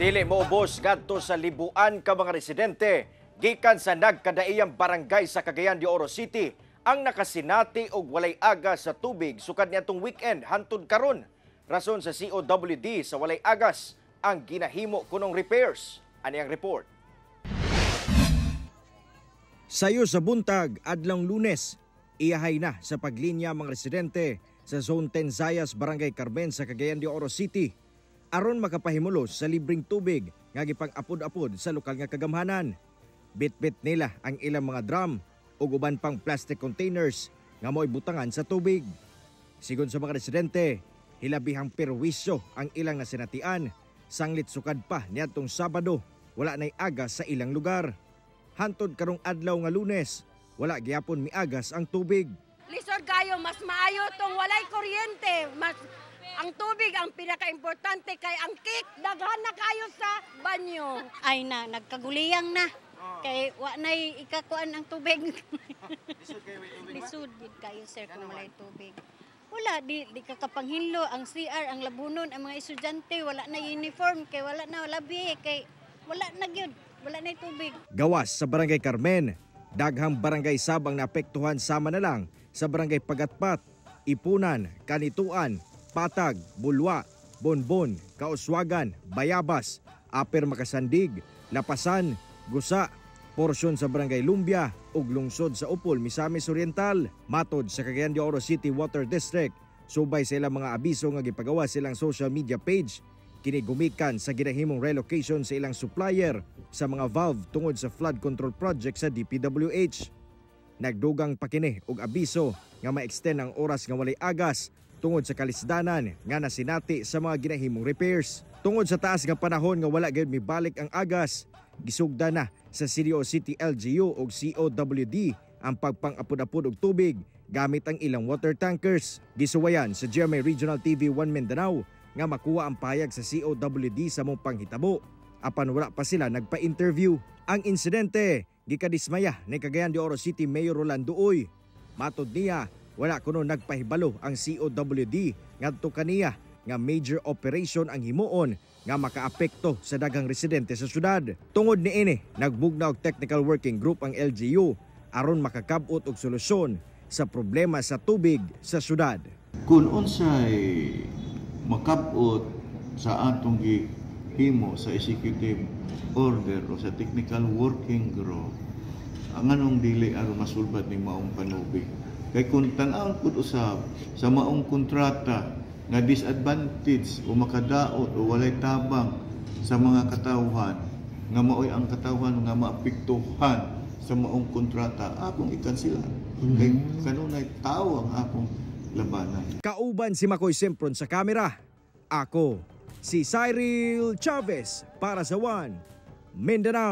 Dili moubos ngadto sa libuan ka mga residente gikan sa nagkadaiyang barangay sa Cagayan de Oro City ang nakasinati og walay agas sa tubig sukad niadtong weekend hantod karon. Rason sa COWD sa walay agas ang ginahimo kunong repairs. Ani ang report. Sayo sa buntag adlong Lunes, iyahay na sa paglinya mga residente sa Zone 10 Zayas, Barangay Carmen sa Cagayan de Oro City aron makapahimulos sa libreng tubig nga gipang-apod-apod sa lokal nga kagamhanan. Bit-bit nila ang ilang mga drum ug uban pang plastic containers nga mo'y butangan sa tubig. Sigon sa mga residente, hilabihang perwisyo ang ilang nasinatian, sanglit sukad pa niadtong Sabado, wala nay agas sa ilang lugar. Hantod karong adlaw nga Lunes, wala gyapon miagas ang tubig. Lisod kayo, mas maayo tong walay kuryente. Ang tubig ang pinaka-importante kay ang cake daghan na kayo sa banyo. Ay na, nagkaguliyang na. Kay wa nay ikakuan ang tubig. Lisod kayo tubig. Lisod din kayo sir kung walay tubig. Wala di kakapanghinlo ang CR, ang labunon, ang mga estudyante wala na uniform kay wala na labi kay wala na gyud, wala na tubig. Gawas sa Barangay Carmen, daghang barangay sabang naapektuhan sama na lang sa Barangay Pagatpat, Ipunan, Kanituan, Patag, Bulwa, Bonbon, Kauswagan, Bayabas, Aper Makasandig, Lapasan, Gusa, porsyon sa Barangay Lumbia ug lungsod sa Upol, Misamis Oriental. Matod sa Cagayan de Oro City Water District, subay sa ilang mga abiso nga gipagawa silang social media page, kini gumikan sa ginahimong relocation sa ilang supplier sa mga valve tungod sa flood control project sa DPWH. Nagdugang pa kini og abiso nga ma-extend ang oras nga walay agas tungod sa kalisdanan nga nasinati sa mga ginahimong repairs. Tungod sa taas nga panahon nga wala gyud mibalik ang agas, gisugda na sa CDO City LGU ug COWD ang pagpang-apod-apod og tubig gamit ang ilang water tankers. Gisuwayan sa GMA Regional TV 1 Mindanao nga makuha ang payag sa COWD sa mong panghitabo. Apan wala pa sila nagpa-interview. Ang insidente gikadismaya ni Cagayan de Oro City Mayor Rolando Uy. Matod niya, wala kuno nagpahibalo ang COWD ngadto kaniya nga major operation ang himuon nga makaapekto sa daghang residente sa syudad. Tungod niini, nagbugnaw og technical working group ang LGU aron makakab-ot og solusyon sa problema sa tubig sa syudad. Kung unsay makab-ot sa atong gihimo sa executive order o sa technical working group, ang anong dili aron masulbad ning maong panubig. Kay kung tan-awon pud usab sa maong kontrata nga disadvantage o makadaot o walay tabang sa mga katawhan nga maoy ang katawhan nga maapektuhan sa maong kontrata, akong ikansila. Kay kanunay tao ang akong labanan. Kauban si Makoy Sempron sa kamera. Ako si Cyril Chavez para sa One Mindanao.